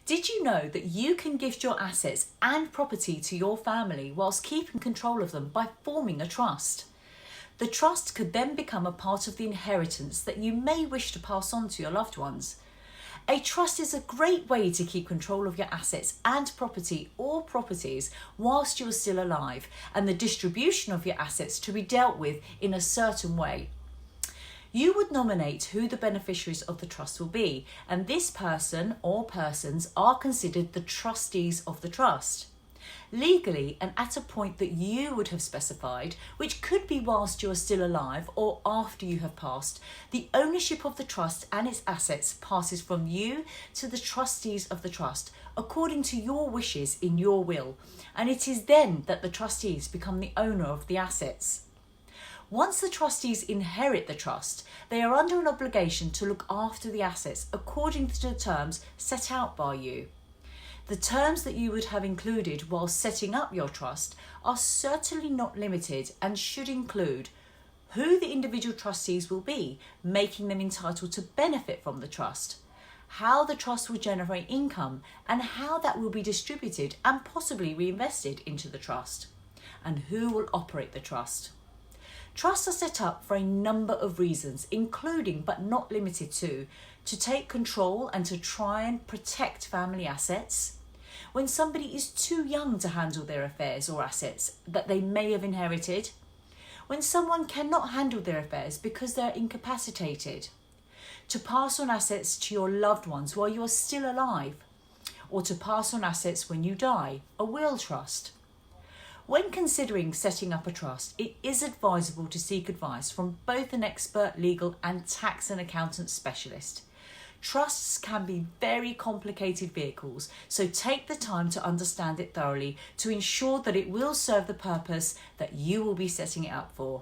Did you know that you can gift your assets and property to your family whilst keeping control of them by forming a trust? The trust could then become a part of the inheritance that you may wish to pass on to your loved ones. A trust is a great way to keep control of your assets and property or properties whilst you are still alive, and the distribution of your assets to be dealt with in a certain way. You would nominate who the beneficiaries of the trust will be, and this person or persons are considered the trustees of the trust. Legally, and at a point that you would have specified, which could be whilst you are still alive or after you have passed, the ownership of the trust and its assets passes from you to the trustees of the trust, according to your wishes in your will, and it is then that the trustees become the owner of the assets. Once the trustees inherit the trust, they are under an obligation to look after the assets according to the terms set out by you. The terms that you would have included while setting up your trust are certainly not limited and should include who the individual trustees will be, making them entitled to benefit from the trust, how the trust will generate income and how that will be distributed and possibly reinvested into the trust, and who will operate the trust. Trusts are set up for a number of reasons, including but not limited to take control and to try and protect family assets, when somebody is too young to handle their affairs or assets that they may have inherited, when someone cannot handle their affairs because they're incapacitated, to pass on assets to your loved ones while you are still alive, or to pass on assets when you die, a will trust. When considering setting up a trust, it is advisable to seek advice from both an expert legal and tax and accountant specialist. Trusts can be very complicated vehicles, so take the time to understand it thoroughly to ensure that it will serve the purpose that you will be setting it up for.